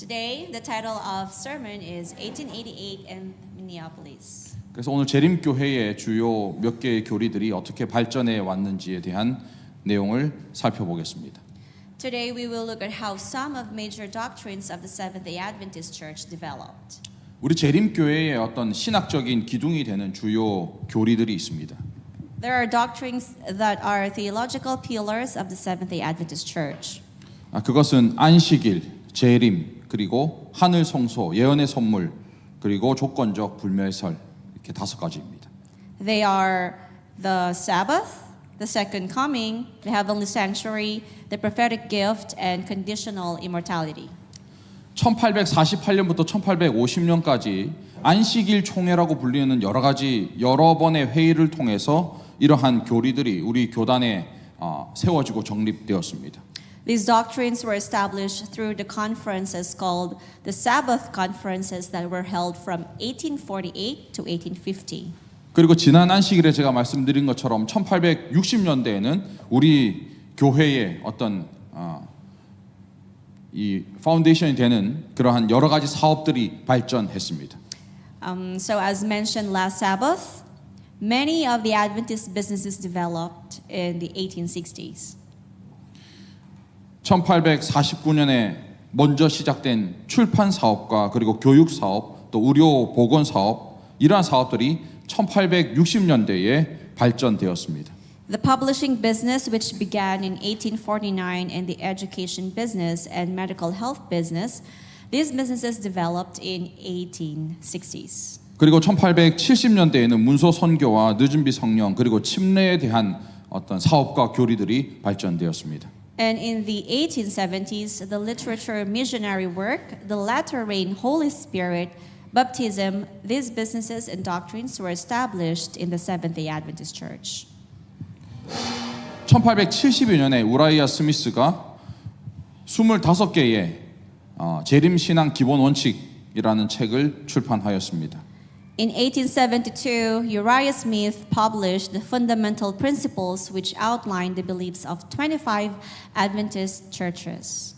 Today, the title of sermon is 1888 in Minneapolis. 그래서 오늘 재림교회의 주요 몇 개의 교리들이 어떻게 발전해 왔는지에 대한 내용을 살펴보겠습니다. Today, we will look at how some of major doctrines of the Seventh-day Adventist Church developed. 우리 재림교회의 어떤 신학적인 기둥이 되는 주요 교리들이 있습니다. There are doctrines that are theological pillars of the Seventh-day Adventist Church. 그것은 안식일, 재림, 그리고 하늘 성소, 예언의 선물, 그리고 조건적 불멸설 이렇게 5가지입니다. They are the Sabbath, the Second Coming, the Heavenly Sanctuary, the Prophetic Gift, and conditional immortality. 1848년부터 1850년까지 안식일 총회라고 불리는 여러 번의 회의를 통해서 이러한 교리들이 우리 교단에 세워지고 정립되었습니다. These doctrines were established through the conferences called the Sabbath conferences that were held from 1848 to 1850. 그리고 지난 안식일에 제가 말씀드린 것처럼 1860년대에는 우리 교회의 어떤 이 파운데이션이 되는 그러한 여러 가지 사업들이 발전했습니다. So as mentioned last Sabbath, many of the Adventist businesses developed in the 1860s. 1849년에 먼저 시작된 출판 사업과 그리고 교육 사업, 또 의료 보건 사업 이러한 사업들이 1860년대에 발전되었습니다. The publishing business, which began in 1849, and the education business and medical health business, these businesses developed in 1860s. 그리고 1870년대에는 문서 선교와 늦은비 성령 그리고 침례에 대한 어떤 사업과 교리들이 발전되었습니다. And in the 1870s, the literature missionary work, the latter rain Holy Spirit, baptism, these businesses and doctrines were established in the Seventh-day Adventist Church. 1872년에 우라이아 스미스가 25개의 재림신앙 기본 원칙이라는 책을 출판하였습니다. In 1872, Uriah Smith published the fundamental principles which outlined the beliefs of 25 Adventist churches.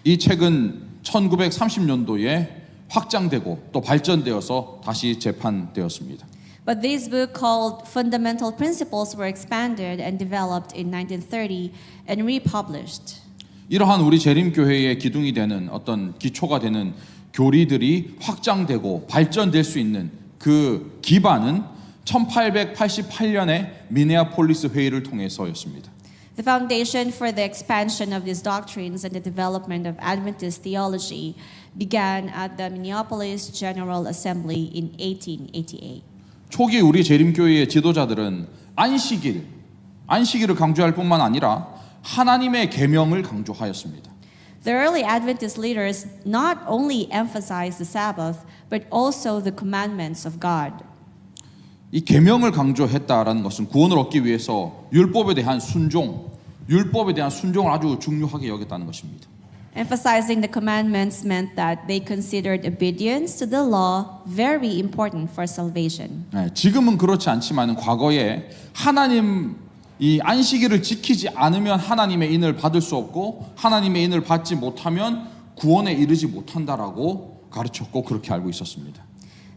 이 책은 1930년도에 확장되고 또 발전되어서 다시 재판되었습니다. But this book called Fundamental Principles were expanded and developed in 1930 and republished. 이러한 우리 재림교회의 기둥이 되는 어떤 기초가 되는 교리들이 확장되고 발전될 수 있는 그 기반은 1888년에 미네아폴리스 회의를 통해서였습니다. The foundation for the expansion of these doctrines and the development of Adventist theology began at the Minneapolis General Assembly in 1888. 초기 우리 재림교회의 지도자들은 안식일을 강조할 뿐만 아니라 하나님의 계명을 강조하였습니다. The early Adventist leaders not only emphasized the Sabbath, but also the commandments of God. 이 계명을 강조했다라는 것은 구원을 얻기 위해서 율법에 대한 순종을 아주 중요하게 여겼다는 것입니다. Emphasizing the commandments meant that they considered obedience to the law very important for salvation. 지금은 그렇지 않지만 과거에 하나님 이 안식일을 지키지 않으면 하나님의 인을 받을 수 없고 하나님의 인을 받지 못하면 구원에 이르지 못한다라고 가르쳤고 그렇게 알고 있었습니다.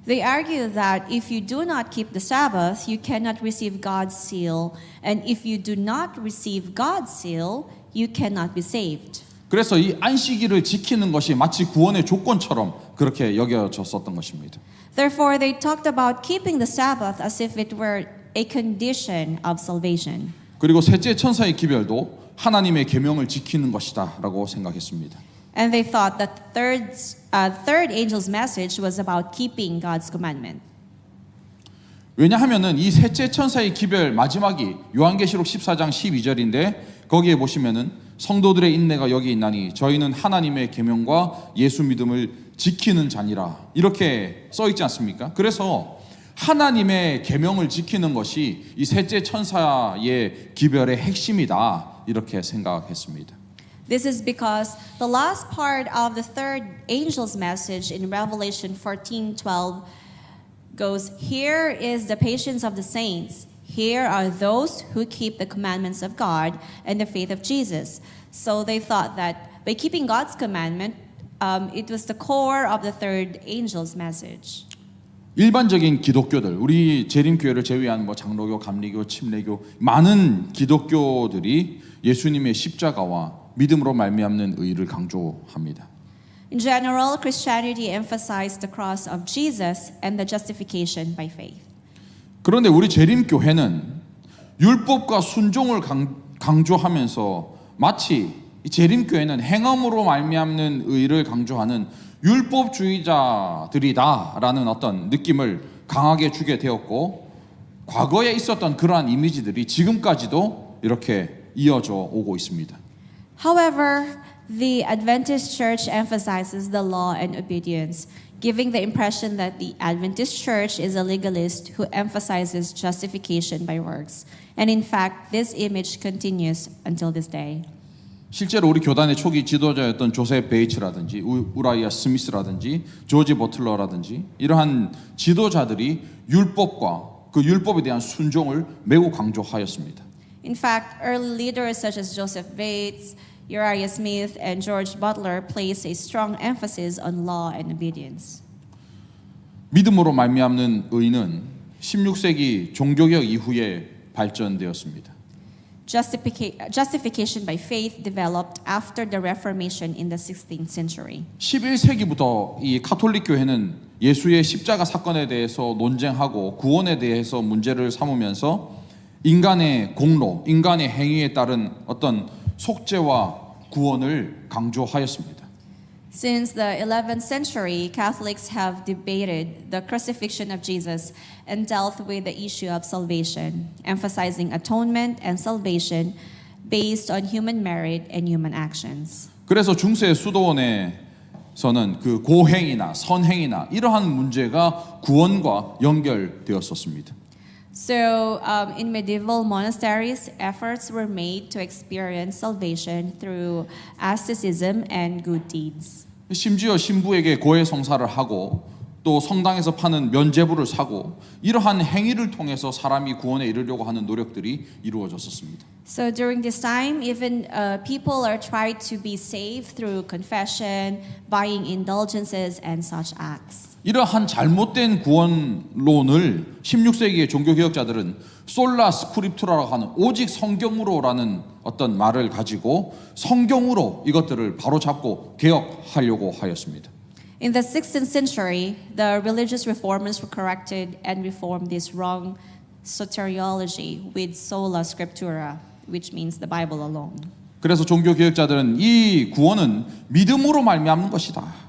They argue that if you do not keep the Sabbath, you cannot receive God's seal, and if you do not receive God's seal, you cannot be saved. 그래서 이 안식일을 지키는 것이 마치 구원의 조건처럼 그렇게 여겨졌었던 것입니다. Therefore, they talked about keeping the Sabbath as if it were a condition of salvation. 그리고 셋째 천사의 기별도 하나님의 계명을 지키는 것이다라고 생각했습니다. And they thought that the third angel's message was about keeping God's commandment. 왜냐하면은 이 셋째 천사의 기별 마지막이 요한계시록 14장 12절인데 거기에 보시면은 성도들의 인내가 여기 있나니 저희는 하나님의 계명과 예수 믿음을 지키는 자니라 이렇게 써 있지 않습니까? 그래서 하나님의 계명을 지키는 것이 이 셋째 천사의 기별의 핵심이다 이렇게 생각했습니다. This is because the last part of the third angel's message in Revelation 14:12 goes, "Here is the patience of the saints. Here are those who keep the commandments of God and the faith of Jesus." So they thought that by keeping God's commandment, it was the core of the third angel's message. 일반적인 기독교들, 우리 재림교회를 제외한 뭐 장로교, 감리교, 침례교 많은 기독교들이 예수님의 십자가와 믿음으로 말미암는 의를 강조합니다. In general, Christianity emphasized the cross of Jesus and the justification by faith. 그런데 우리 재림교회는 율법과 순종을 강조하면서 마치 이 재림교회는 행함으로 말미암는 의를 강조하는 율법주의자들이다라는 어떤 느낌을 강하게 주게 되었고, 과거에 있었던 그러한 이미지들이 지금까지도 이렇게 이어져 오고 있습니다. However, the Adventist Church emphasizes the law and obedience, giving the impression that the Adventist Church is a legalist who emphasizes justification by works. And in fact, this image continues until this day. 실제로 우리 교단의 초기 지도자였던 조셉 베이츠라든지 우라이아 스미스라든지 조지 버틀러라든지 이러한 지도자들이 율법과 그 율법에 대한 순종을 매우 강조하였습니다. In fact, early leaders such as Joseph Bates, Uriah Smith, and George Butler placed a strong emphasis on law and obedience. 믿음으로 말미암는 의는 16세기 종교개혁 이후에 발전되었습니다. Justification by faith developed after the Reformation in the 16th century. 11세기부터 이 카톨릭 교회는 예수의 십자가 사건에 대해서 논쟁하고 구원에 대해서 문제를 삼으면서 인간의 공로, 인간의 행위에 따른 어떤 속죄와 구원을 강조하였습니다. Since the 11th century, Catholics have debated the crucifixion of Jesus and dealt with the issue of salvation, emphasizing atonement and salvation based on human merit and human actions. 그래서 중세 수도원에서는 그 고행이나 선행이나 이러한 문제가 구원과 연결되었었습니다. So, in medieval monasteries, efforts were made to experience salvation through asceticism and good deeds. 심지어 신부에게 고해 성사를 하고 또 성당에서 파는 면죄부를 사고 이러한 행위를 통해서 사람이 구원에 이르려고 하는 노력들이 이루어졌었습니다. So during this time, even people are tried to be saved through confession, buying indulgences, and such acts. 이러한 잘못된 구원론을 16세기의 종교개혁자들은 솔라 스크립투라라고 하는 오직 성경으로라는 어떤 말을 가지고 성경으로 이것들을 바로잡고 개혁하려고 하였습니다. In the 16th century, the religious reformers were corrected and reformed this wrong soteriology with sola scriptura, which means the Bible alone. 그래서 종교개혁자들은 이 구원은 믿음으로 말미암는 것이다.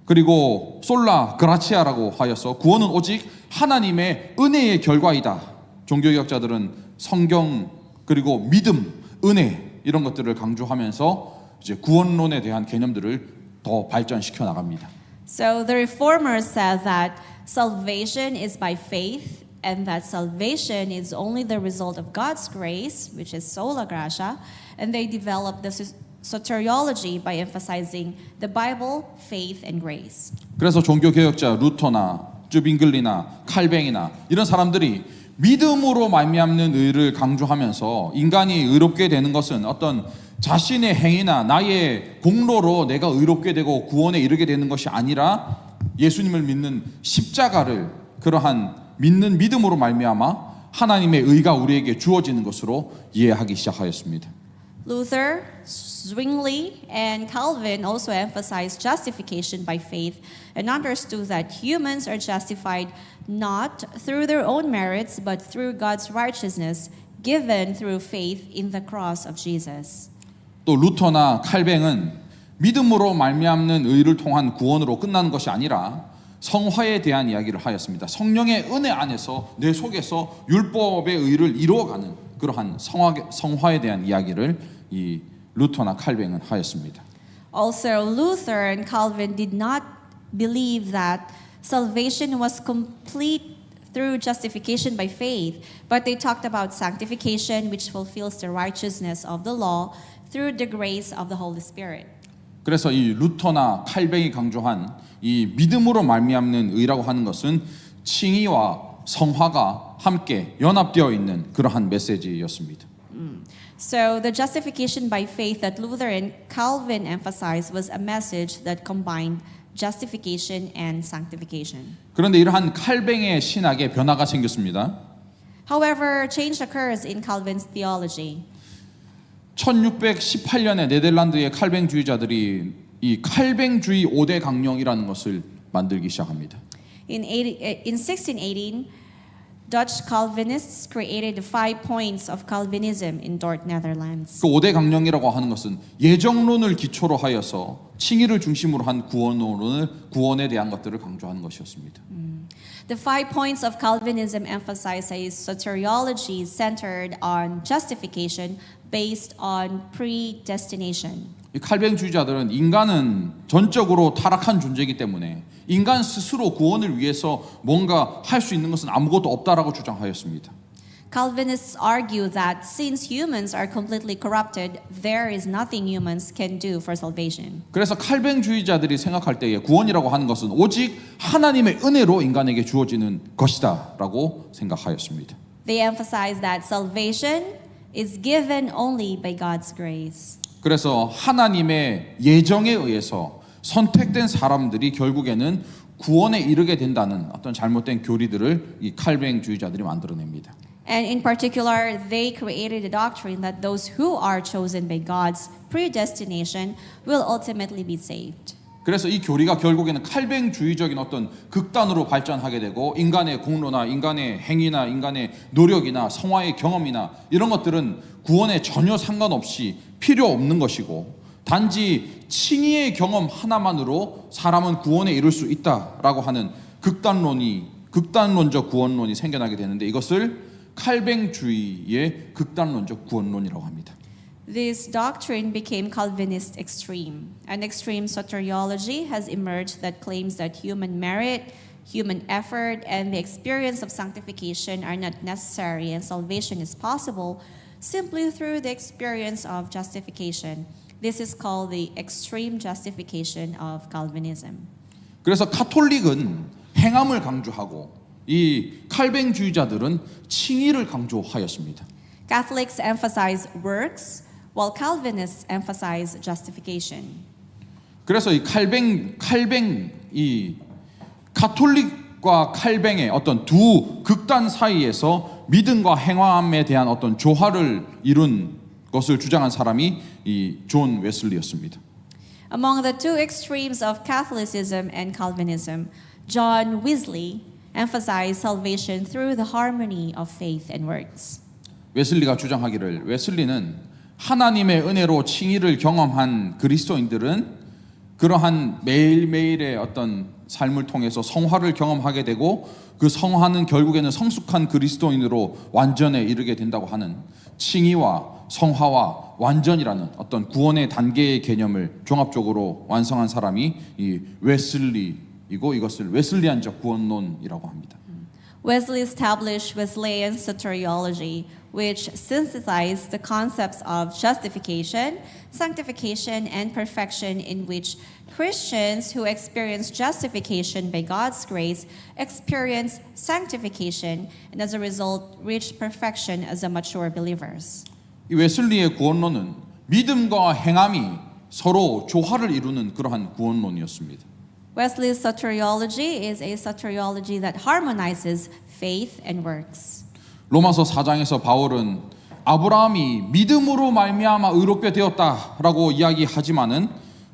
그리고 솔라 그라치아라고 하여서 구원은 오직 하나님의 은혜의 결과이다. 종교개혁자들은 성경 그리고 믿음, 은혜 이런 것들을 강조하면서 이제 구원론에 대한 개념들을 더 발전시켜 나갑니다. So the reformers said that salvation is by faith and that salvation is only the result of God's grace, which is sola gratia, and they developed the soteriology by emphasizing the Bible, faith, and grace. 그래서 종교개혁자 루터나 쯔빙글리나 칼뱅이나 이런 사람들이 믿음으로 말미암는 의를 강조하면서 인간이 의롭게 되는 것은 어떤 자신의 행위나 나의 공로로 내가 의롭게 되고 구원에 이르게 되는 것이 아니라 예수님을 믿는 십자가를 그러한 믿는 믿음으로 말미암아 하나님의 의가 우리에게 주어지는 것으로 이해하기 시작하였습니다. Luther, Zwingli, and Calvin also emphasized justification by faith and understood that humans are justified not through their own merits but through God's righteousness given through faith in the cross of Jesus. 또 루터나 칼뱅은 믿음으로 말미암는 의를 통한 구원으로 끝나는 것이 아니라 성화에 대한 이야기를 하였습니다. 성령의 은혜 안에서 내 속에서 율법의 의를 이루어가는 그러한 성화에 대한 이야기를 이 루터나 칼뱅은 하였습니다. Also, Luther and Calvin did not believe that salvation was complete through justification by faith, but they talked about sanctification, which fulfills the righteousness of the law through the grace of the Holy Spirit. 그래서 이 루터나 칼뱅이 강조한 이 믿음으로 말미암는 의라고 하는 것은 칭의와 성화가 함께 연합되어 있는 그러한 메시지였습니다. So the justification by faith that Luther and Calvin emphasized was a message that combined justification and sanctification. 그런데 이러한 칼뱅의 신학에 변화가 생겼습니다. However, change occurs in Calvin's theology. 1618년에 네덜란드의 칼뱅주의자들이 이 칼뱅주의 5대 강령이라는 것을 만들기 시작합니다. In 1618, Dutch Calvinists created the 5 points of Calvinism in Dort, Netherlands. 그 5대 강령이라고 하는 것은 예정론을 기초로 하여서 칭의를 중심으로 한 구원에 대한 것들을 강조하는 것이었습니다. The 5 points of Calvinism emphasize a soteriology centered on justification based on predestination. 이 칼뱅주의자들은 인간은 전적으로 타락한 존재이기 때문에 인간 스스로 구원을 위해서 뭔가 할 수 있는 것은 아무것도 없다라고 주장하였습니다. Calvinists argue that since humans are completely corrupted, there is nothing humans can do for salvation. 그래서 칼뱅주의자들이 생각할 때에 구원이라고 하는 것은 오직 하나님의 은혜로 인간에게 주어지는 것이다라고 생각하였습니다. They emphasize that salvation is given only by God's grace. 그래서 하나님의 예정에 의해서 선택된 사람들이 결국에는 구원에 이르게 된다는 어떤 잘못된 교리들을 이 칼뱅주의자들이 만들어냅니다. And in particular, they created a doctrine that those who are chosen by God's predestination will ultimately be saved. 그래서 이 교리가 결국에는 칼뱅주의적인 어떤 극단으로 발전하게 되고 인간의 공로나 인간의 행위나 인간의 노력이나 성화의 경험이나 이런 것들은 구원에 전혀 상관없이 필요 없는 것이고 단지 칭의의 경험 하나만으로 사람은 구원에 이룰 수 있다라고 하는 극단론적 구원론이 생겨나게 되는데 이것을 칼뱅주의의 극단론적 구원론이라고 합니다. This doctrine became Calvinist extreme. An extreme soteriology has emerged that claims that human merit, human effort, and the experience of sanctification are not necessary and salvation is possible simply through the experience of justification. This is called the extreme justification of Calvinism. 그래서 카톨릭은 행함을 강조하고 이 칼뱅주의자들은 칭의를 강조하였습니다. Catholics emphasize works, while Calvinists emphasize justification. 그래서 이 카톨릭과 칼뱅의 어떤 두 극단 사이에서 믿음과 행함에 대한 어떤 조화를 이룬 것을 주장한 사람이 이 존 웨슬리였습니다. Among the two extremes of Catholicism and Calvinism, John Wesley emphasized salvation through the harmony of faith and works. 웨슬리가 주장하기를 웨슬리는 하나님의 은혜로 칭의를 경험한 그리스도인들은 그러한 매일매일의 어떤 삶을 통해서 성화를 경험하게 되고 그 성화는 결국에는 성숙한 그리스도인으로 완전에 이르게 된다고 하는 칭의와 성화와 완전이라는 어떤 구원의 단계의 개념을 종합적으로 완성한 사람이 이 웨슬리이고 이것을 웨슬리안적 구원론이라고 합니다. Wesley established Wesleyan soteriology, which synthesized the concepts of justification, sanctification, and perfection, in which Christians who experience justification by God's grace experience sanctification, and as a result, reach perfection as a mature believers. 이 웨슬리의 구원론은 믿음과 행함이 서로 조화를 이루는 그러한 구원론이었습니다. Wesley's soteriology is a soteriology that harmonizes faith and works. 로마서 4장에서 바울은 아브라함이 믿음으로 말미암아 의롭게 되었다라고 이야기하지만은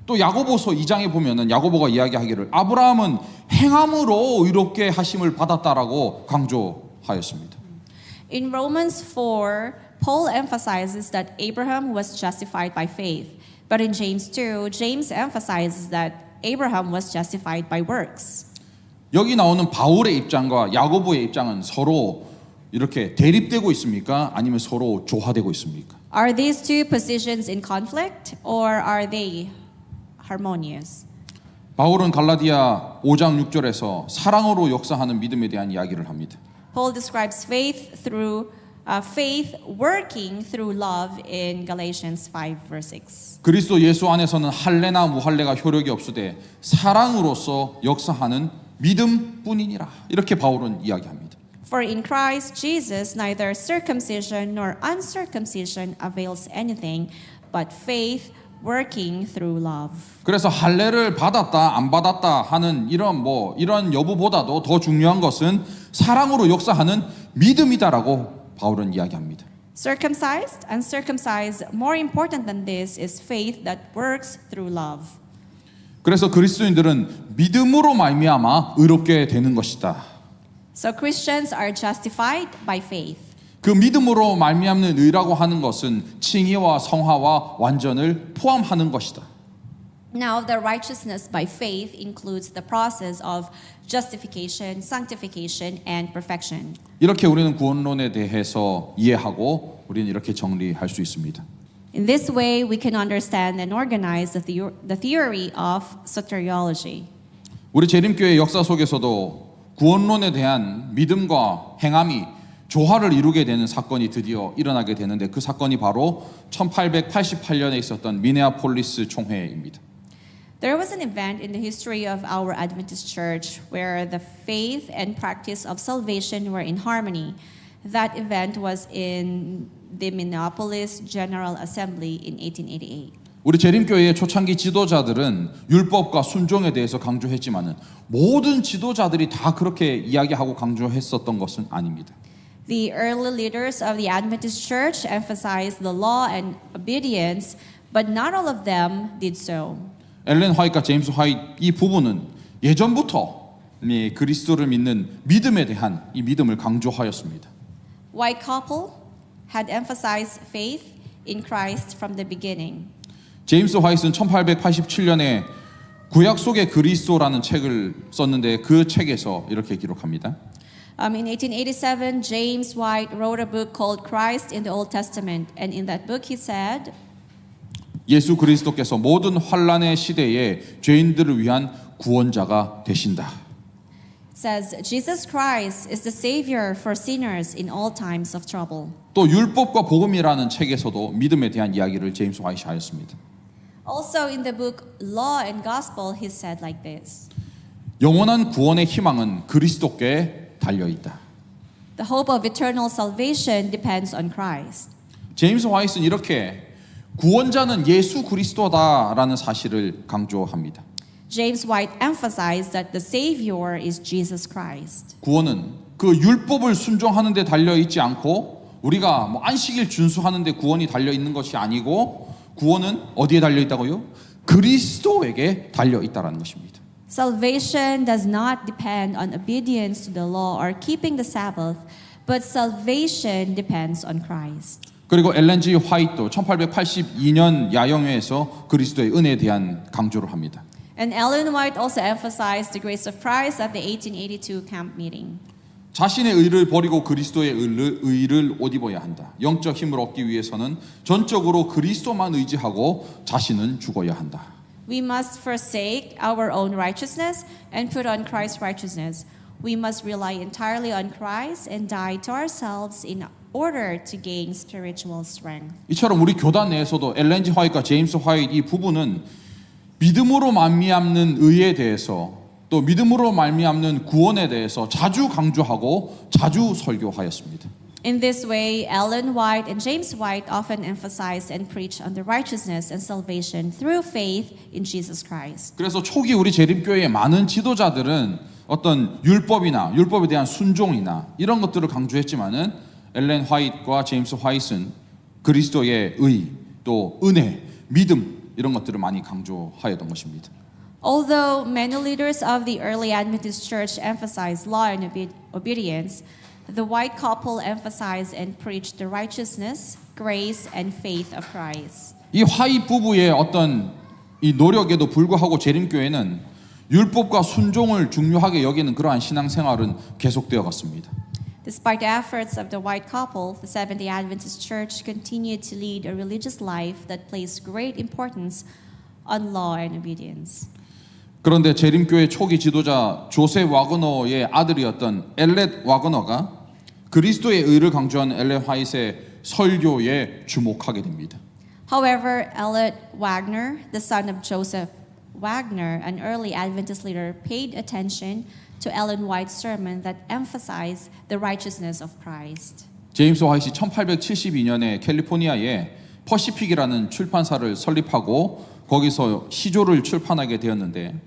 또 야고보서 2장에 보면은 야고보가 이야기하기를 아브라함은 행함으로 의롭게 하심을 받았다라고 강조하였습니다. In Romans 4, Paul emphasizes that Abraham was justified by faith. But in James 2, James emphasizes that Abraham was justified by works. 여기 나오는 바울의 입장과 야고보의 입장은 서로 이렇게 대립되고 있습니까? 아니면 서로 조화되고 있습니까? Are these two positions in conflict or are they harmonious? 바울은 갈라디아 5장 6절에서 사랑으로 역사하는 믿음에 대한 이야기를 합니다. Paul describes faith working through love in Galatians 5 verse 6. 그리스도 예수 안에서는 할례나 무할례가 효력이 없으되 사랑으로서 역사하는 믿음뿐이니라. 이렇게 바울은 이야기합니다. For in Christ Jesus neither circumcision nor uncircumcision avails anything, but faith working through love. 그래서 할례를 받았다 안 받았다 하는 이런 여부보다도 더 중요한 것은 사랑으로 역사하는 믿음이다라고 바울은 이야기합니다. Circumcised, uncircumcised, more important than this is faith that works through love. 그래서 그리스도인들은 믿음으로 말미암아 의롭게 되는 것이다. So Christians are justified by faith. 그 믿음으로 말미암는 의라고 하는 것은 칭의와 성화와 완전을 포함하는 것이다. Now, the righteousness by faith includes the process of justification, sanctification, and perfection. 이렇게 우리는 구원론에 대해서 이해하고 우리는 이렇게 정리할 수 있습니다. In this way, we can understand and organize the theory of soteriology. 우리 재림교회 역사 속에서도 구원론에 대한 믿음과 행함이 조화를 이루게 되는 사건이 드디어 일어나게 되는데 그 사건이 바로 1888년에 있었던 미네아폴리스 총회입니다. There was an event in the history of our Adventist Church where the faith and practice of salvation were in harmony. That event was in the Minneapolis General Assembly in 1888. 우리 재림교회의 초창기 지도자들은 율법과 순종에 대해서 강조했지만은 모든 지도자들이 다 그렇게 이야기하고 강조했었던 것은 아닙니다. The early leaders of the Adventist Church emphasized the law and obedience, but not all of them did so. 엘렌 화이트과 제임스 화이트 이 부부는 예전부터 이 그리스도를 믿는 믿음에 대한 이 믿음을 강조하였습니다. White couple had emphasized faith in Christ from the beginning. 제임스 화이트는 1887년에 구약 속의 그리스도라는 책을 썼는데 그 책에서 이렇게 기록합니다. In 1887, James White wrote a book called Christ in the Old Testament, and in that book he said, 예수 그리스도께서 모든 환란의 시대에 죄인들을 위한 구원자가 되신다. it says, Jesus Christ is the Savior for sinners in all times of trouble. 또 율법과 복음이라는 책에서도 믿음에 대한 이야기를 제임스 화이트가 하였습니다. Also in the book Law and Gospel, he said like this, 영원한 구원의 희망은 그리스도께 달려 있다. the hope of eternal salvation depends on Christ. 제임스 화이트는 이렇게 구원자는 예수 그리스도다라는 사실을 강조합니다. James White emphasized that the Savior is Jesus Christ. 구원은 그 율법을 순종하는 데 달려 있지 않고 우리가 안식일 준수하는 데 구원이 달려 있는 것이 아니고 구원은 어디에 달려 있다고요? 그리스도에게 달려 있다라는 것입니다. Salvation does not depend on obedience to the law or keeping the Sabbath, but salvation depends on Christ. 그리고 엘렌 G. 화이트도 1882년 야영회에서 그리스도의 은혜에 대한 강조를 합니다. And Ellen White also emphasized the grace of Christ at the 1882 camp meeting. 자신의 의를 버리고 그리스도의 의를 옷 입어야 한다. 영적 힘을 얻기 위해서는 전적으로 그리스도만 의지하고 자신은 죽어야 한다. We must forsake our own righteousness and put on Christ's righteousness. We must rely entirely on Christ and die to ourselves in order to gain spiritual strength. 이처럼 우리 교단 내에서도 엘렌 G. 화이트과 제임스 화이트 이 부부는 믿음으로 말미암는 의에 대해서 또 믿음으로 말미암는 구원에 대해서 자주 강조하고 자주 설교하였습니다. In this way, Ellen White and James White often emphasize and preach on the righteousness and salvation through faith in Jesus Christ. 그래서 초기 우리 재림교회의 많은 지도자들은 어떤 율법에 대한 순종이나 이런 것들을 강조했지만은 엘렌 화이트와 제임스 화이트는 그리스도의 의, 또 은혜, 믿음 이런 것들을 많이 강조하였던 것입니다. Although many leaders of the early Adventist church emphasized law and obedience, the White couple emphasized and preached the righteousness, grace, and faith of Christ. 이 화이트 부부의 어떤 이 노력에도 불구하고 재림교회는 율법과 순종을 중요하게 여기는 그러한 신앙생활은 계속되어 갔습니다. Despite the efforts of the White couple, the Seventh-day Adventist Church continued to lead a religious life that placed great importance on law and obedience. 그런데 재림교회 초기 지도자 조셉 와그너의 아들이었던 엘렛 와그너가 그리스도의 의를 강조한 엘렛 화이트의 설교에 주목하게 됩니다. However, Elliot Wagner, the son of Joseph Wagner, an early Adventist leader, paid attention to Ellen White's sermon that emphasized the righteousness of Christ. 제임스 화이트 1872년에 캘리포니아에 퍼시픽이라는 출판사를 설립하고 거기서 시조를 출판하게 되었는데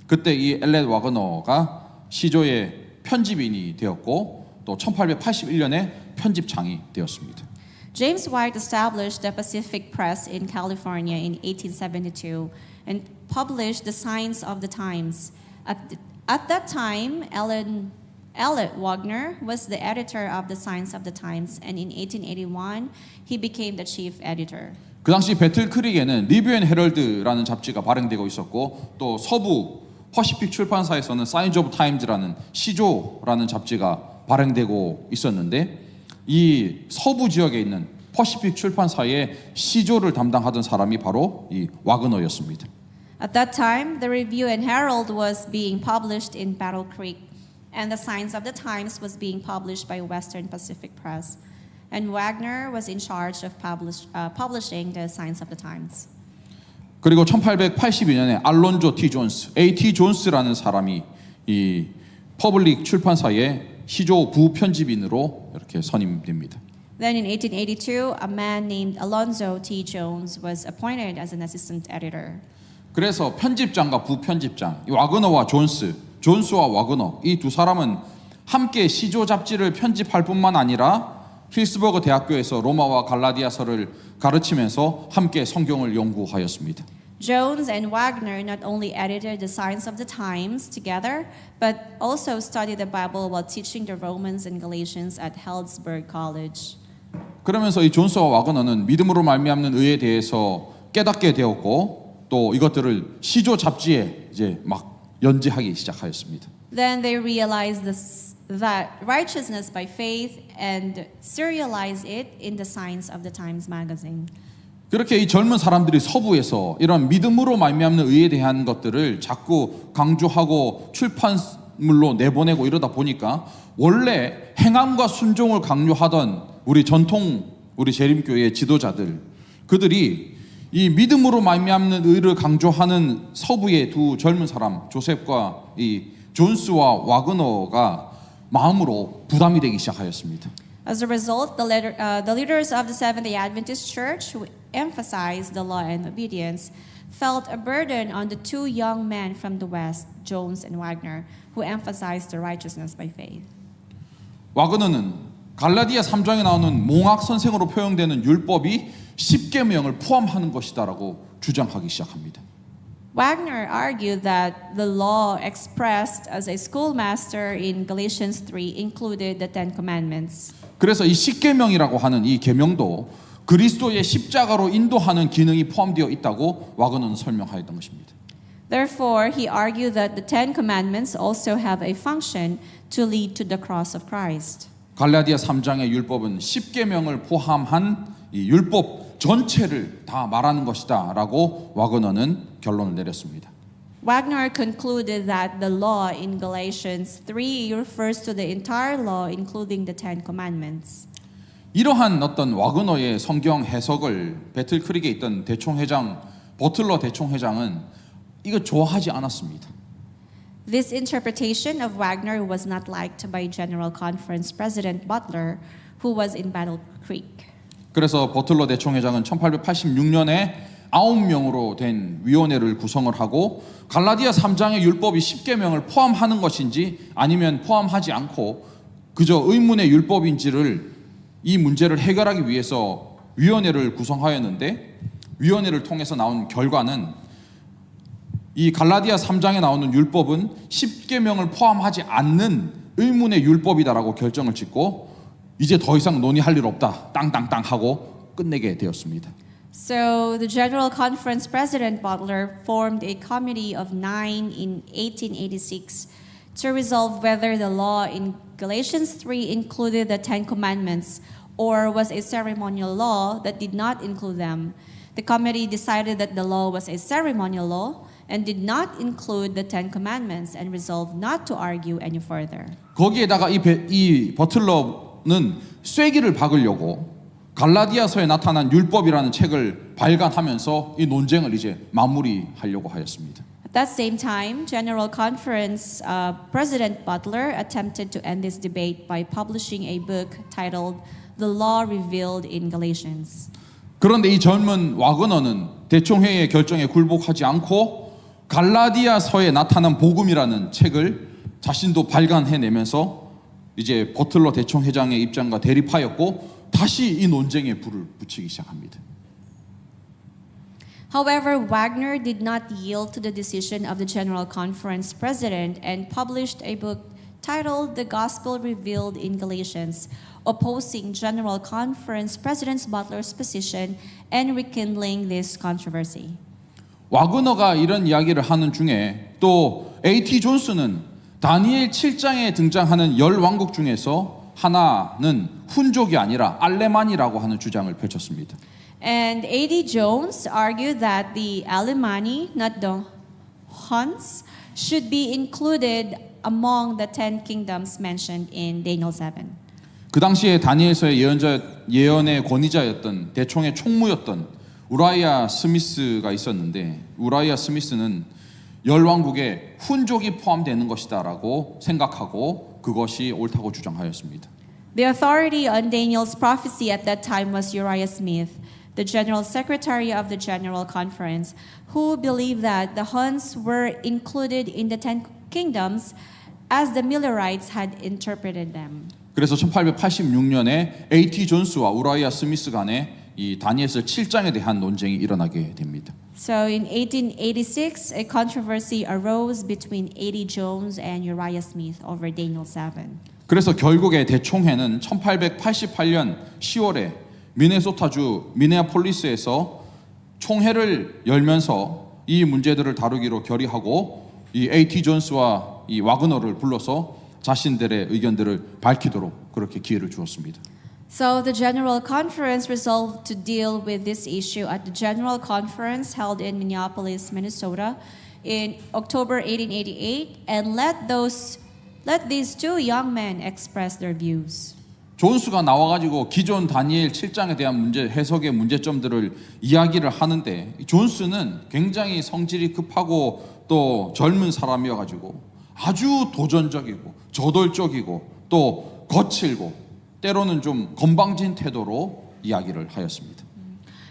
그때 이 엘렛 와그너가 시조의 편집인이 되었고 또 1881년에 편집장이 되었습니다. James White established the Pacific Press in California in 1872 and published the Signs of the Times. At that time, Elliot Wagner was the editor of the Signs of the Times, and in 1881, he became the chief editor. 그 당시 배틀 크릭에는 리뷰 앤 헤럴드라는 잡지가 발행되고 있었고 또 서부 퍼시픽 출판사에서는 사인즈 오브 타임즈라는 시조라는 잡지가 발행되고 있었는데 이 서부 지역에 있는 퍼시픽 출판사의 시조를 담당하던 사람이 바로 이 와그너였습니다. At that time, the Review and Herald was being published in Battle Creek, and the Signs of the Times was being published by Western Pacific Press. And Wagner was in charge of publishing the Signs of the Times. 그리고 1882년에 알론조 T. 존스, A.T. 존스라는 사람이 이 퍼블릭 출판사의 시조 부편집인으로 이렇게 선임됩니다. Then in 1882, a man named Alonzo T. Jones was appointed as an assistant editor. 그래서 편집장과 부편집장, 이 와그너와 존스와 와그너 이 두 사람은 함께 시조 잡지를 편집할 뿐만 아니라 힐스버그 대학교에서 로마와 갈라디아서를 가르치면서 함께 성경을 연구하였습니다. Jones and Wagner not only edited the Signs of the Times together, but also studied the Bible while teaching the Romans and Galatians at Healdsburg College. 그러면서 이 존스와 와그너는 믿음으로 말미암는 의에 대해서 깨닫게 되었고 또 이것들을 시조 잡지에 이제 막 연재하기 시작하였습니다. Then they realized that righteousness by faith and serialized it in the Signs of the Times magazine. 그렇게 이 젊은 사람들이 서부에서 이런 믿음으로 말미암는 의에 대한 것들을 자꾸 강조하고 출판물로 내보내고 이러다 보니까 원래 행함과 순종을 강요하던 우리 전통 우리 재림교회 지도자들 그들이 이 믿음으로 말미암는 의를 강조하는 서부의 두 젊은 사람 조셉과 이 존스와 와그너가 마음으로 부담이 되기 시작하였습니다. As a result, the leaders of the Seventh-day Adventist Church, who emphasized the law and obedience, felt a burden on the two young men from the West, Jones and Wagner, who emphasized the righteousness by faith. 와그너는 갈라디아 3장에 나오는 몽학 선생으로 표현되는 율법이 10계명을 포함하는 것이다라고 주장하기 시작합니다. Wagner argued that the law expressed as a schoolmaster in Galatians 3 included the Ten Commandments. 그래서 이 10계명이라고 하는 이 계명도 그리스도의 십자가로 인도하는 기능이 포함되어 있다고 와그너는 설명하였던 것입니다. Therefore, he argued that the Ten Commandments also have a function to lead to the cross of Christ. 갈라디아 3장의 율법은 10계명을 포함한 이 율법 전체를 다 말하는 것이다라고 와그너는 결론을 내렸습니다. Wagner concluded that the law in Galatians 3 refers to the entire law, including the Ten Commandments. 이러한 어떤 와그너의 성경 해석을 배틀 크릭에 있던 대총회장 버틀러 대총회장은 이거 좋아하지 않았습니다. This interpretation of Wagner was not liked by General Conference President Butler, who was in Battle Creek. 그래서 버틀러 대총회장은 1886년에 9명으로 된 위원회를 구성을 하고 갈라디아 3장의 율법이 10계명을 포함하는 것인지 아니면 포함하지 않고 그저 의문의 율법인지를 이 문제를 해결하기 위해서 위원회를 구성하였는데 위원회를 통해서 나온 결과는 이 갈라디아 3장에 나오는 율법은 10계명을 포함하지 않는 의문의 율법이다라고 결정을 짓고 이제 더 이상 논의할 일 없다 땅땅땅 하고 끝내게 되었습니다. So the General Conference President Butler formed a committee of 9 in 1886 to resolve whether the law in Galatians 3 included the Ten Commandments or was a ceremonial law that did not include them. The committee decided that the law was a ceremonial law and did not include the Ten Commandments and resolved not to argue any further. 거기에다가 이 버틀러는 쐐기를 박으려고 갈라디아서에 나타난 율법이라는 책을 발간하면서 이 논쟁을 이제 마무리하려고 하였습니다. At that same time, General Conference President Butler attempted to end this debate by publishing a book titled The Law Revealed in Galatians. 그런데 이 젊은 와그너는 대총회의 결정에 굴복하지 않고 갈라디아서에 나타난 복음이라는 책을 자신도 발간해내면서 이제 버틀러 대총회장의 입장과 대립하였고 다시 이 논쟁에 불을 붙이기 시작합니다. However, Wagner did not yield to the decision of the General Conference President and published a book titled The Gospel Revealed in Galatians, opposing General Conference President Butler's position and rekindling this controversy. 와그너가 이런 이야기를 하는 중에 또 A.T. 존스는 다니엘 7장에 등장하는 열 왕국 중에서 하나는 훈족이 아니라 알레만이라고 하는 주장을 펼쳤습니다. And A.D. Jones argued that the Alemanni, not the Huns, should be included among the 10 kingdoms mentioned in Daniel 7. 그 당시에 다니엘서의 예언의 권위자였던 대총의 총무였던 우라이아 스미스가 있었는데 우라이아 스미스는 열왕국에 훈족이 포함되는 것이다라고 생각하고 그것이 옳다고 주장하였습니다. The authority on Daniel's prophecy at that time was Uriah Smith, the General Secretary of the General Conference, who believed that the Huns were included in the 10 kingdoms as the Millerites had interpreted them. 그래서 1886년에 A.T. 존스와 우라이아 스미스 간에 이 다니엘서 7장에 대한 논쟁이 일어나게 됩니다. So in 1886, a controversy arose between A.D. Jones and Uriah Smith over Daniel 7. 그래서 결국에 대총회는 1888년 10월에 미네소타주 미네아폴리스에서 총회를 열면서 이 문제들을 다루기로 결의하고 이 A.T. 존스와 이 와그너를 불러서 자신들의 의견들을 밝히도록 그렇게 기회를 주었습니다. So the General Conference resolved to deal with this issue at the General Conference held in Minneapolis, Minnesota in October 1888 and let these two young men express their views. 존스가 나와가지고 기존 다니엘 7장에 대한 문제 해석의 문제점들을 이야기를 하는데 존스는 굉장히 성질이 급하고 또 젊은 사람이어가지고 아주 도전적이고 저돌적이고 또 거칠고 때로는 좀 건방진 태도로 이야기를 하였습니다.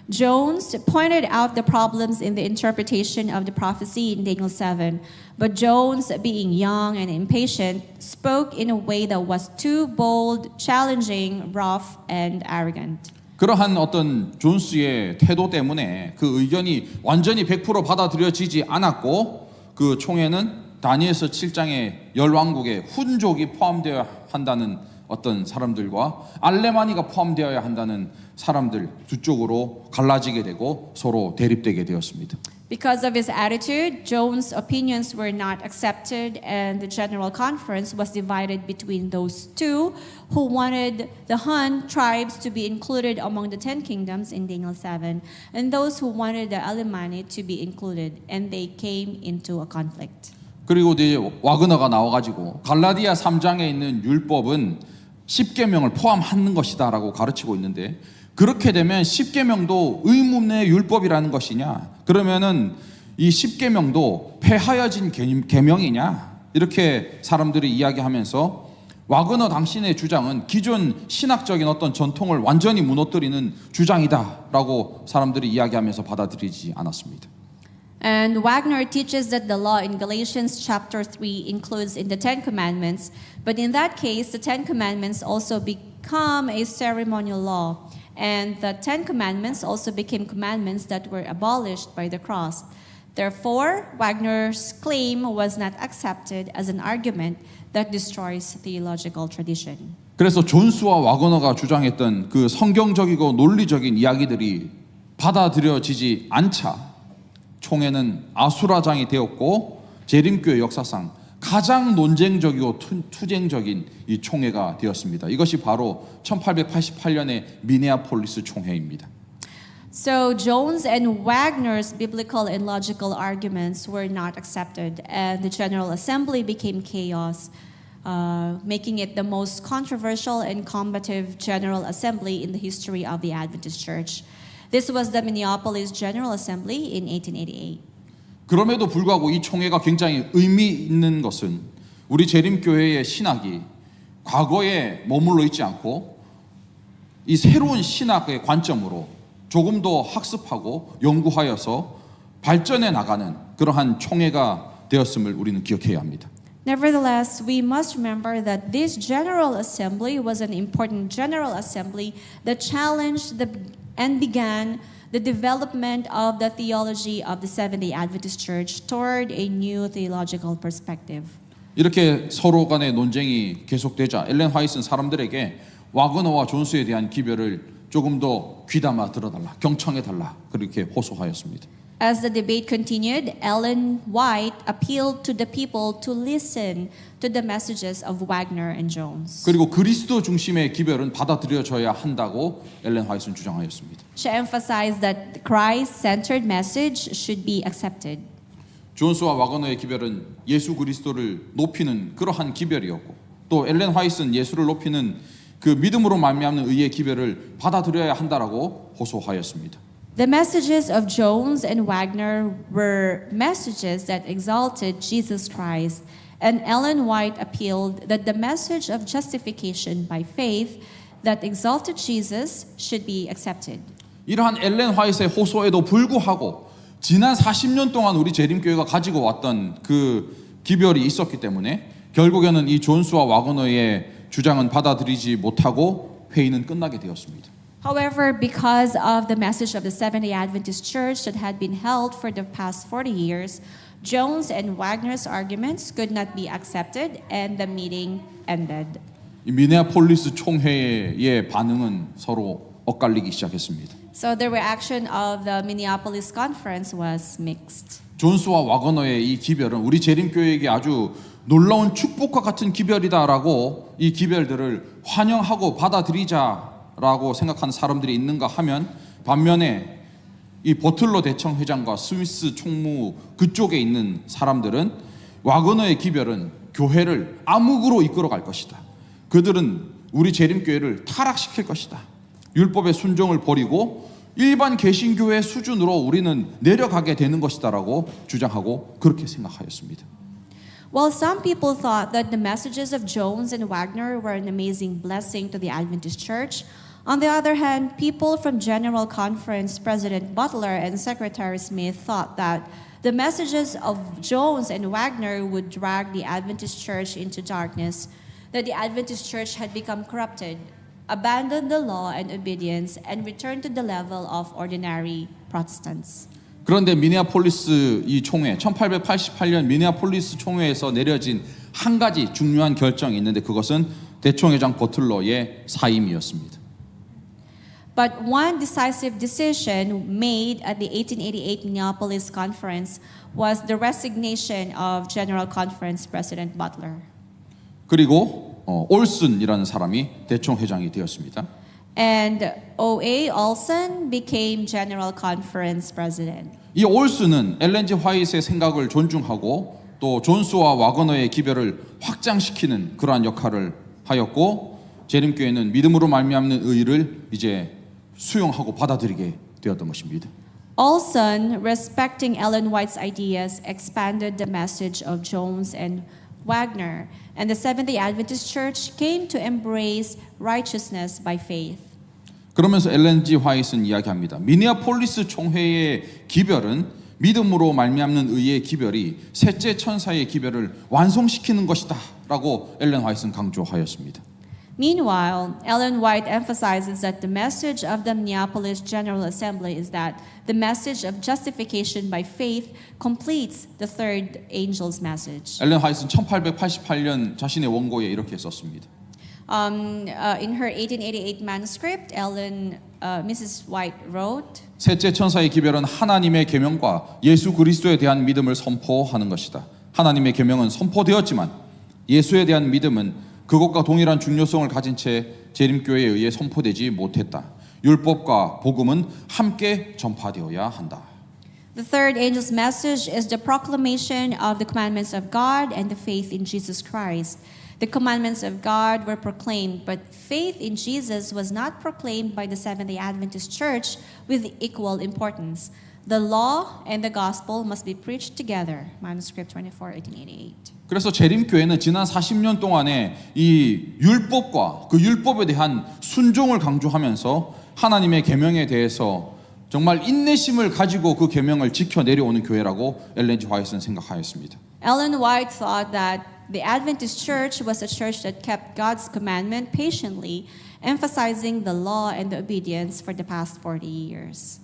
Jones pointed out the problems in the interpretation of the prophecy in Daniel 7, but Jones, being young and impatient, spoke in a way that was too bold, challenging, rough, and arrogant. 그러한 어떤 존스의 태도 때문에 그 의견이 완전히 100% 받아들여지지 않았고 그 총회는 다니엘서 7장의 열왕국에 훈족이 포함되어야 한다는 어떤 사람들과 알레마니가 포함되어야 한다는 사람들 두 쪽으로 갈라지게 되고 서로 대립되게 되었습니다. Because of his attitude, Jones' opinions were not accepted, and the General Conference was divided between those two who wanted the Hun tribes to be included among the 10 kingdoms in Daniel 7, and those who wanted the Alemanni to be included, and they came into a conflict. 그리고 이제 와그너가 나와가지고 갈라디아 3장에 있는 율법은 10계명을 포함하는 것이다라고 가르치고 있는데 그렇게 되면 10계명도 의문의 율법이라는 것이냐? 그러면은 이 10계명도 폐하여진 계명이냐? 이렇게 사람들이 이야기하면서 와그너 당신의 주장은 기존 신학적인 어떤 전통을 완전히 무너뜨리는 주장이다라고 사람들이 이야기하면서 받아들이지 않았습니다. And Wagner teaches that the law in Galatians chapter 3 includes in the 10 commandments, but in that case, the 10 commandments also become a ceremonial law, and the 10 commandments also became commandments that were abolished by the cross. Therefore, Wagner's claim was not accepted as an argument that destroys theological tradition. 그래서 존스와 와그너가 주장했던 그 성경적이고 논리적인 이야기들이 받아들여지지 않자 총회는 아수라장이 되었고 재림교회 역사상 가장 논쟁적이고 투쟁적인 이 총회가 되었습니다. 이것이 바로 1888년의 미네아폴리스 총회입니다. So Jones and Wagner's biblical and logical arguments were not accepted, and the General Assembly became chaos, making it the most controversial and combative General Assembly in the history of the Adventist Church. This was the Minneapolis General Assembly in 1888. 그럼에도 불구하고 이 총회가 굉장히 의미 있는 것은 우리 재림교회의 신학이 과거에 머물러 있지 않고 이 새로운 신학의 관점으로 조금 더 학습하고 연구하여서 발전해 나가는 그러한 총회가 되었음을 우리는 기억해야 합니다. Nevertheless, we must remember that this General Assembly was an important General Assembly that challenged and began the development of the theology of the Seventh-day Adventist Church toward a new theological perspective. 이렇게 서로 간의 논쟁이 계속되자 엘렌 화이트는 사람들에게 와그너와 존스에 대한 기별을 조금 더 귀담아 들어달라, 경청해달라 그렇게 호소하였습니다. As the debate continued, Ellen White appealed to the people to listen to the messages of Wagner and Jones. 그리고 그리스도 중심의 기별은 받아들여져야 한다고 엘렌 화이트는 주장하였습니다. She emphasized that the Christ-centered message should be accepted. 존스와 와그너의 기별은 예수 그리스도를 높이는 그러한 기별이었고 또 엘렌 화이트는 예수를 높이는 그 믿음으로 말미암는 의의 기별을 받아들여야 한다라고 호소하였습니다. The messages of Jones and Wagner were messages that exalted Jesus Christ, and Ellen White appealed that the message of justification by faith that exalted Jesus should be accepted. 이러한 엘렌 화이트의 호소에도 불구하고 지난 40년 동안 우리 재림교회가 가지고 왔던 그 기별이 있었기 때문에 결국에는 이 존스와 와그너의 주장은 받아들이지 못하고 회의는 끝나게 되었습니다. However, because of the message of the Seventh-day Adventist Church that had been held for the past 40 years, Jones and Wagner's arguments could not be accepted and the meeting ended. 이 미네아폴리스 총회의 반응은 서로 엇갈리기 시작했습니다. So the reaction of the Minneapolis conference was mixed. 존스와 와그너의 이 기별은 우리 재림교회에게 아주 놀라운 축복과 같은 기별이다라고 이 기별들을 환영하고 받아들이자라고 생각하는 사람들이 있는가 하면 반면에 이 버틀러 대청 회장과 스미스 총무 그쪽에 있는 사람들은 와그너의 기별은 교회를 암흑으로 이끌어갈 것이다. 그들은 우리 재림교회를 타락시킬 것이다. 율법의 순종을 버리고 일반 개신교회 수준으로 우리는 내려가게 되는 것이다라고 주장하고 그렇게 생각하였습니다. While some people thought that the messages of Jones and Wagner were an amazing blessing to the Adventist Church, on the other hand, people from General Conference President Butler and Secretary Smith thought that the messages of Jones and Wagner would drag the Adventist Church into darkness, that the Adventist Church had become corrupted, abandoned the law and obedience, and returned to the level of ordinary Protestants. 그런데 미네아폴리스 이 총회 1888년 미네아폴리스 총회에서 내려진 한 가지 중요한 결정이 있는데 그것은 대총회장 버틀러의 사임이었습니다. But one decisive decision made at the 1888 Minneapolis Conference was the resignation of General Conference President Butler. 그리고 올슨이라는 사람이 대총회장이 되었습니다. And O.A. Olson became General Conference President. 이 올슨은 엘렌 G. 화이트의 생각을 존중하고 또 존스와 와그너의 기별을 확장시키는 그러한 역할을 하였고 재림교회는 믿음으로 말미암는 의를 이제 수용하고 받아들이게 되었던 것입니다. Olson, respecting Ellen White's ideas, expanded the message of Jones and Wagner, and the Seventh-day Adventist Church came to embrace righteousness by faith. 그러면서 엘렌 G. 화이트는 이야기합니다. 미네아폴리스 총회의 기별은 믿음으로 말미암는 의의 기별이 셋째 천사의 기별을 완성시키는 것이다 라고 엘렌 화이트는 강조하였습니다. Meanwhile, Ellen White emphasizes that the message of the Minneapolis General Assembly is that the message of justification by faith completes the third angel's message. 엘렌 화이트는 1888년 자신의 원고에 이렇게 썼습니다. In her 1888 manuscript, Mrs. White wrote, 셋째 천사의 기별은 하나님의 계명과 예수 그리스도에 대한 믿음을 선포하는 것이다. 하나님의 계명은 선포되었지만 예수에 대한 믿음은 그것과 동일한 중요성을 가진 채 재림교회에 의해 선포되지 못했다. 율법과 복음은 함께 전파되어야 한다. The third angel's message is the proclamation of the commandments of God and the faith in Jesus Christ. The commandments of God were proclaimed, but faith in Jesus was not proclaimed by the Seventh-day Adventist Church with equal importance. The law and the gospel must be preached together. Manuscript 24, 1888. 그래서 재림교회는 지난 40년 동안에 이 율법과 그 율법에 대한 순종을 강조하면서 하나님의 계명에 대해서 정말 인내심을 가지고 그 계명을 지켜 내려오는 교회라고 엘렌 G. 화이트는 생각하였습니다. Ellen White thought that the Adventist church was a church that kept God's commandment patiently, emphasizing the law and the obedience for the past 40 years.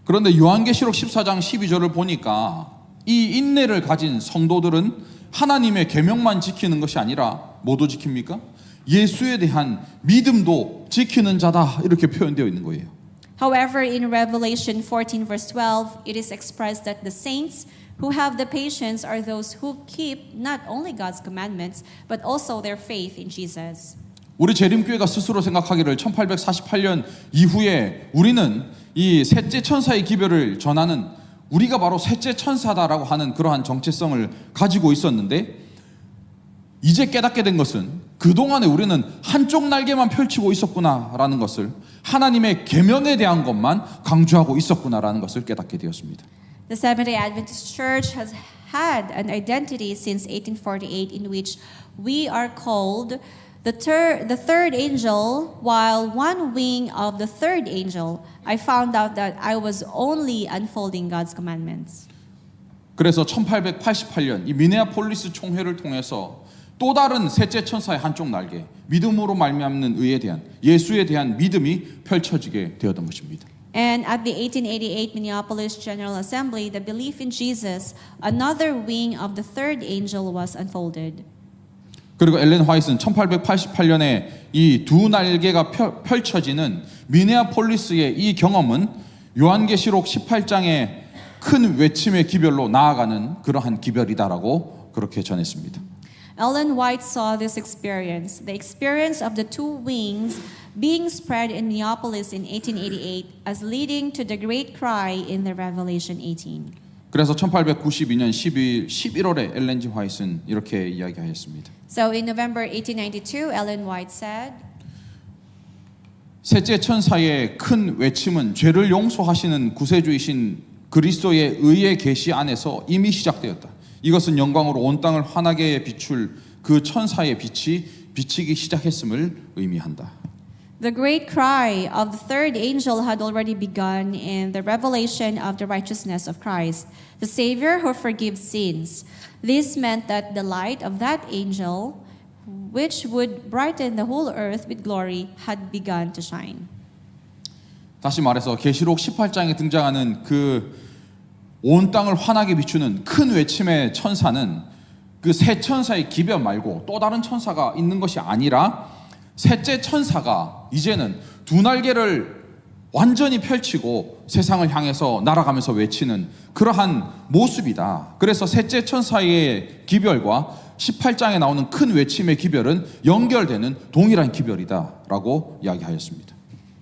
그런데 요한계시록 14장 12절을 보니까 이 인내를 가진 성도들은 하나님의 계명만 지키는 것이 아니라 뭐도 지킵니까? 예수에 대한 믿음도 지키는 자다 이렇게 표현되어 있는 거예요. However, in Revelation 14 verse 12, it is expressed that the saints who have the patience are those who keep not only God's commandments, but also their faith in Jesus. 우리 재림교회가 스스로 생각하기를 1848년 이후에 우리는 이 셋째 천사의 기별을 전하는 우리가 바로 셋째 천사다라고 하는 그러한 정체성을 가지고 있었는데 이제 깨닫게 된 것은 그동안에 우리는 한쪽 날개만 펼치고 있었구나라는 것을 하나님의 계명에 대한 것만 강조하고 있었구나라는 것을 깨닫게 되었습니다. The Seventh-day Adventist Church has had an identity since 1848 in which we are called the third angel, while one wing of the third angel, I found out that I was only unfolding God's commandments. 그래서 1888년 이 미네아폴리스 총회를 통해서 또 다른 셋째 천사의 한쪽 날개, 믿음으로 말미암는 의에 대한 예수에 대한 믿음이 펼쳐지게 되었던 것입니다. And at the 1888 Minneapolis General Assembly, the belief in Jesus, another wing of the third angel was unfolded. 그리고 엘렌 화이트는 1888년에 이 두 날개가 펼쳐지는 미네아폴리스의 이 경험은 요한계시록 18장의 큰 외침의 기별로 나아가는 그러한 기별이다라고 그렇게 전했습니다. Ellen White saw this experience, the experience of the two wings being spread in Minneapolis in 1888 as leading to the great cry in the Revelation 18. 그래서 1892년 11월에 엘렌 G. 화이트는 이렇게 이야기하였습니다. So in November 1892, Ellen White said, 셋째 천사의 큰 외침은 죄를 용서하시는 구세주이신 그리스도의 의의 계시 안에서 이미 시작되었다. 이것은 영광으로 온 땅을 환하게 비출 그 천사의 빛이 비치기 시작했음을 의미한다. The great cry of the third angel had already begun in the revelation of the righteousness of Christ, the Savior who forgives sins. This meant that the light of that angel, which would brighten the whole earth with glory, had begun to shine. 다시 말해서 계시록 18장에 등장하는 그 온 땅을 환하게 비추는 큰 외침의 천사는 그 세 천사의 기별 말고 또 다른 천사가 있는 것이 아니라 셋째 천사가 이제는 두 날개를 완전히 펼치고 세상을 향해서 날아가면서 외치는 그러한 모습이다. 그래서 셋째 천사의 기별과 18장에 나오는 큰 외침의 기별은 연결되는 동일한 기별이다라고 이야기하였습니다.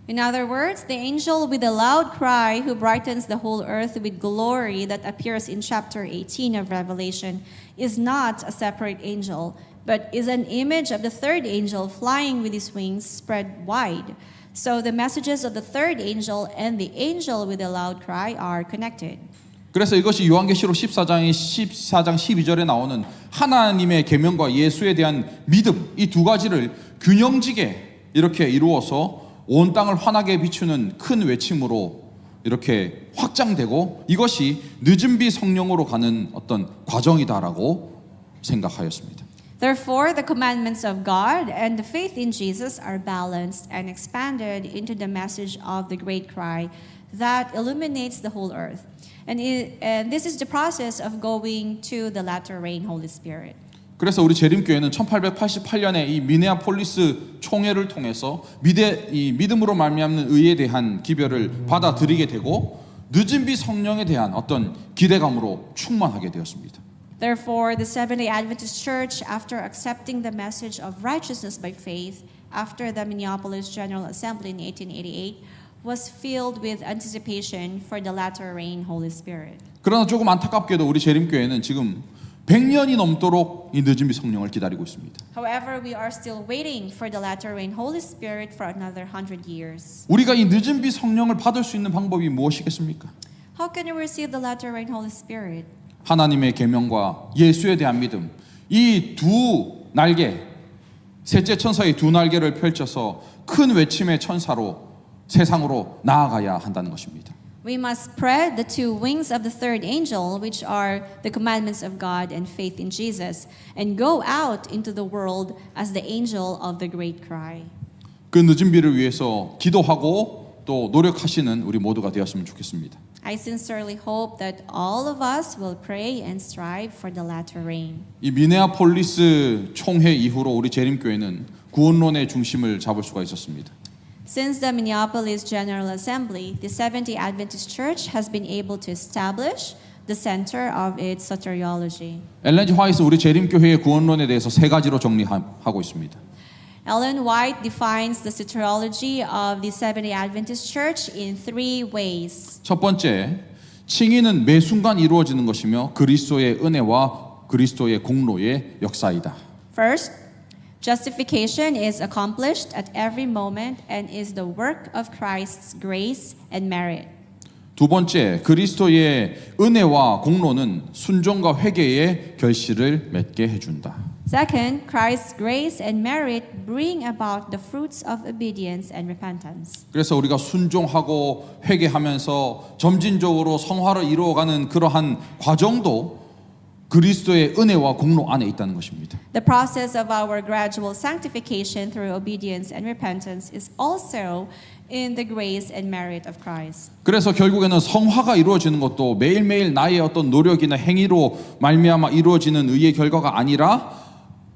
In other words, the angel with a loud cry who brightens the whole earth with glory that appears in chapter 18 of Revelation is not a separate angel, but is an image of the third angel flying with his wings spread wide. So the messages of the third angel and the angel with a loud cry are connected. 그래서 이것이 요한계시록 14장 12절에 나오는 하나님의 계명과 예수에 대한 믿음 이 두 가지를 균형지게 이렇게 이루어서 온 땅을 환하게 비추는 큰 외침으로 이렇게 확장되고 이것이 늦은 비 성령으로 가는 어떤 과정이다라고 생각하였습니다. Therefore, the commandments of God and the faith in Jesus are balanced and expanded into the message of the great cry that illuminates the whole earth. And this is the process of going to the latter rain, Holy Spirit. 그래서 우리 재림교회는 1888년에 이 미네아폴리스 총회를 통해서 이 믿음으로 말미암는 의에 대한 기별을 받아들이게 되고 늦은 비 성령에 대한 어떤 기대감으로 충만하게 되었습니다. Therefore, the Seventh-day Adventist Church, after accepting the message of righteousness by faith after the Minneapolis General Assembly in 1888, was filled with anticipation for the latter rain, Holy Spirit. 그러나 조금 안타깝게도 우리 재림교회는 지금 100년이 넘도록 이 늦은 비 성령을 기다리고 있습니다. However, we are still waiting for the latter rain, Holy Spirit, for another 100 years. 우리가 이 늦은 비 성령을 받을 수 있는 방법이 무엇이겠습니까? How can we receive the latter rain, Holy Spirit? 하나님의 계명과 예수에 대한 믿음, 이 두 날개, 셋째 천사의 두 날개를 펼쳐서 큰 외침의 천사로 세상으로 나아가야 한다는 것입니다. We must spread the two wings of the third angel, which are the commandments of God and faith in Jesus, and go out into the world as the angel of the great cry. 그 늦은 비를 위해서 기도하고 또 노력하시는 우리 모두가 되었으면 좋겠습니다. I sincerely hope that all of us will pray and strive for the latter rain. 이 미네아폴리스 총회 이후로 우리 재림교회는 구원론의 중심을 잡을 수가 있었습니다. Since the Minneapolis General Assembly, the Seventh-day Adventist Church has been able to establish the center of its soteriology. 엘렌 G. 화이트 우리 재림교회의 구원론에 대해서 세 가지로 정리하고 있습니다. Ellen White defines the soteriology of the Seventh-day Adventist Church in three ways. 첫 번째, 칭의는 매 순간 이루어지는 것이며 그리스도의 은혜와 그리스도의 공로의 역사이다. First, justification is accomplished at every moment and is the work of Christ's grace and merit. 두 번째, 그리스도의 은혜와 공로는 순종과 회개의 결실을 맺게 해준다. Second, Christ's grace and merit bring about the fruits of obedience and repentance. 그래서 우리가 순종하고 회개하면서 점진적으로 성화를 이루어가는 그러한 과정도 그리스도의 은혜와 공로 안에 있다는 것입니다. The process of our gradual sanctification through obedience and repentance is also in the grace and merit of Christ. 그래서 결국에는 성화가 이루어지는 것도 매일매일 나의 어떤 노력이나 행위로 말미암아 이루어지는 의의 결과가 아니라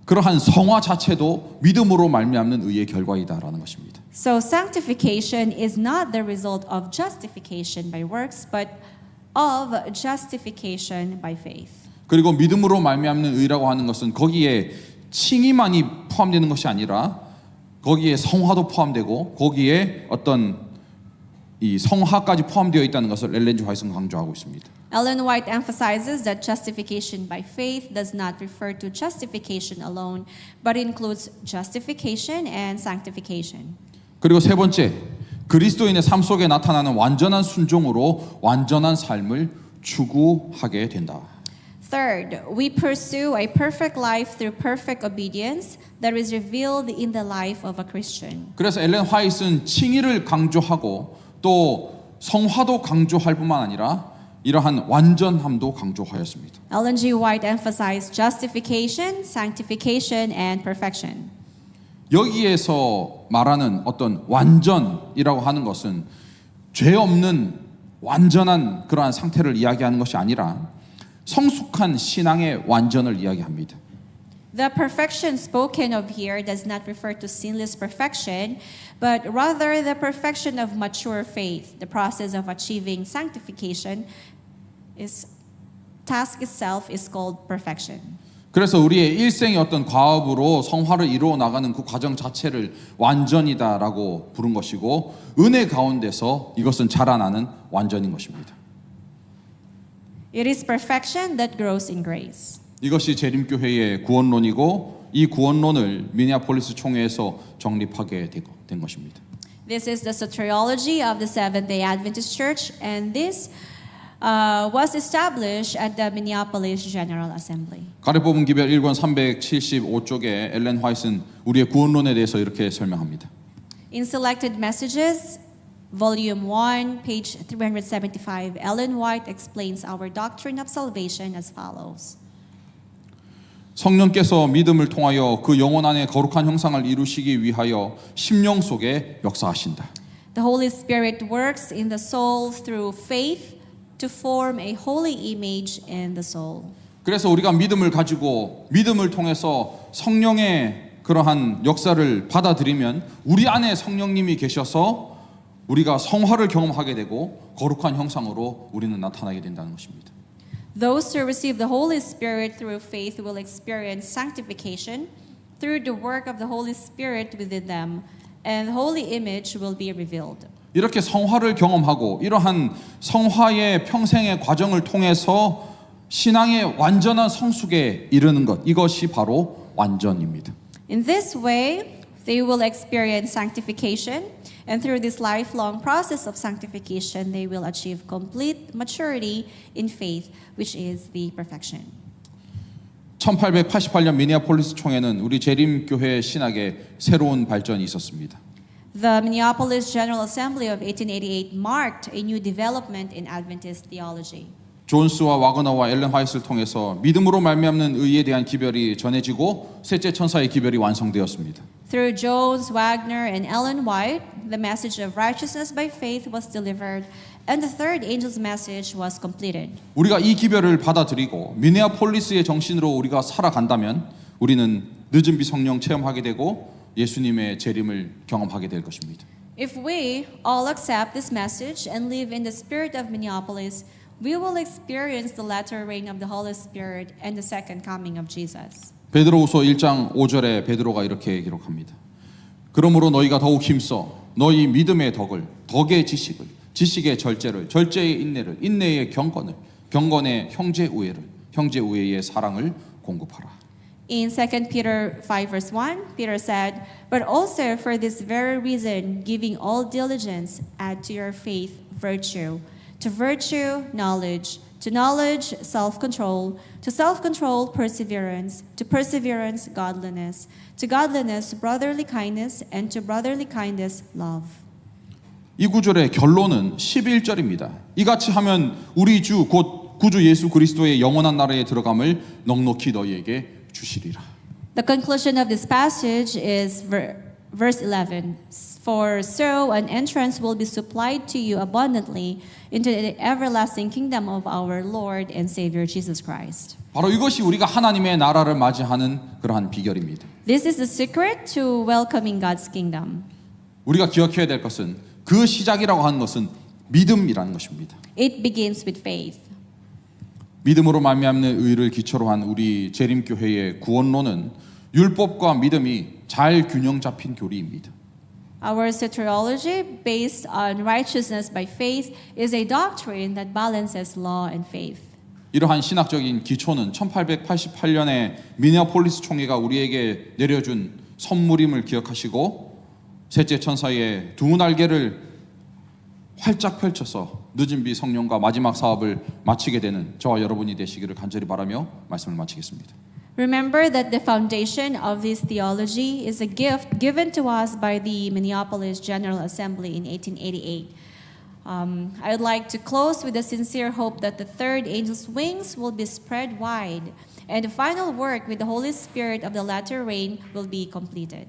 그러한 성화 자체도 믿음으로 말미암는 의의 결과이다라는 것입니다. So sanctification is not the result of justification by works, but of justification by faith. 그리고 믿음으로 말미암는 의라고 하는 것은 거기에 칭의만이 포함되는 것이 아니라 거기에 성화도 포함되고 거기에 어떤 이 성화까지 포함되어 있다는 것을 엘렌 G. 화이트는 강조하고 있습니다. Ellen White emphasizes that justification by faith does not refer to justification alone, but includes justification and sanctification. 그리고 세 번째, 그리스도인의 삶 속에 나타나는 완전한 순종으로 완전한 삶을 추구하게 된다. Third, we pursue a perfect life through perfect obedience that is revealed in the life of a Christian. 그래서 엘렌 화이트는 칭의를 강조하고 또 성화도 강조할 뿐만 아니라 이러한 완전함도 강조하였습니다. Ellen G. White emphasized justification, sanctification, and perfection. 여기에서 말하는 어떤 완전이라고 하는 것은 죄 없는 완전한 그러한 상태를 이야기하는 것이 아니라 성숙한 신앙의 완전을 이야기합니다. The perfection spoken of here does not refer to sinless perfection, but rather the perfection of mature faith. The process of achieving sanctification task itself is called perfection. 그래서 우리의 일생의 어떤 과업으로 성화를 이루어 나가는 그 과정 자체를 완전이다라고 부른 것이고 은혜 가운데서 이것은 자라나는 완전인 것입니다. It is perfection that grows in grace. 이것이 재림교회의 구원론이고 이 구원론을 미네아폴리스 총회에서 정립하게 된 것입니다. This is the soteriology of the Seventh-day Adventist Church, and this was established at the Minneapolis General Assembly. 가래 뽑은 기별 1권 375쪽에 엘렌 화이트는 우리의 구원론에 대해서 이렇게 설명합니다. In Selected Messages, Volume 1, page 375, Ellen White explains our doctrine of salvation as follows. 성령께서 믿음을 통하여 그 영혼 안에 거룩한 형상을 이루시기 위하여 심령 속에 역사하신다. The Holy Spirit works in the soul through faith to form a holy image in the soul. 그래서 우리가 믿음을 가지고 믿음을 통해서 성령의 그러한 역사를 받아들이면 우리 안에 성령님이 계셔서 우리가 성화를 경험하게 되고 거룩한 형상으로 우리는 나타나게 된다는 것입니다. Those who receive the Holy Spirit through faith will experience sanctification through the work of the Holy Spirit within them, and the holy image will be revealed. 이렇게 성화를 경험하고 이러한 성화의 평생의 과정을 통해서 신앙의 완전한 성숙에 이르는 것, 이것이 바로 완전입니다. In this way, They will experience sanctification, and through this lifelong process of sanctification, they will achieve complete maturity in faith, which is the perfection. 1888년 미네아폴리스 총회는 우리 재림교회 신학에 새로운 발전이 있었습니다. The Minneapolis General Assembly of 1888 marked a new development in Adventist theology. 존스와 와그너와 엘렌 화이트를 통해서 믿음으로 말미암는 의에 대한 기별이 전해지고 셋째 천사의 기별이 완성되었습니다. Through Jones, Wagner, and Ellen White, the message of righteousness by faith was delivered, and the third angel's message was completed. 우리가 이 기별을 받아들이고 미네아폴리스의 정신으로 우리가 살아간다면 우리는 늦은 비 성령 체험하게 되고 예수님의 재림을 경험하게 될 것입니다. If we all accept this message and live in the spirit of Minneapolis, we will experience the latter rain of the Holy Spirit and the second coming of Jesus. 베드로후서 1장 5절에 베드로가 이렇게 기록합니다. 그러므로 너희가 더욱 힘써 너희 믿음의 덕을, 덕의 지식을, 지식의 절제를, 절제의 인내를, 인내의 경건을, 경건의 형제 우애를, 형제 우애의 사랑을 공급하라. In 2 Peter 5 verse 1, Peter said, "But also for this very reason, giving all diligence, add to your faith virtue, to virtue knowledge, to knowledge self-control, to self-control perseverance, to perseverance godliness, to godliness brotherly kindness, and to brotherly kindness love." 이 구절의 결론은 11절입니다. 이같이 하면 우리 주 곧 구주 예수 그리스도의 영원한 나라에 들어감을 넉넉히 너희에게 주시리라. The conclusion of this passage is verse 11. For so an entrance will be supplied to you abundantly into the everlasting kingdom of our Lord and Savior Jesus Christ. 바로 이것이 우리가 하나님의 나라를 맞이하는 그러한 비결입니다. This is the secret to welcoming God's kingdom. 우리가 기억해야 될 것은 그 시작이라고 하는 것은 믿음이라는 것입니다. It begins with faith. 믿음으로 말미암는 의를 기초로 한 우리 재림교회의 구원론은 율법과 믿음이 잘 균형 잡힌 교리입니다. Our soteriology, based on righteousness by faith, is a doctrine that balances law and faith. 이러한 신학적인 기초는 1888년에 미네아폴리스 총회가 우리에게 내려준 선물임을 기억하시고 셋째 천사의 두 날개를 활짝 펼쳐서 늦은 비 성령과 마지막 사업을 마치게 되는 저와 여러분이 되시기를 간절히 바라며 말씀을 마치겠습니다. Remember that the foundation of this theology is a gift given to us by the Minneapolis General Assembly in 1888. I would like to close with a sincere hope that the third angel's wings will be spread wide and the final work with the Holy Spirit of the latter rain will be completed.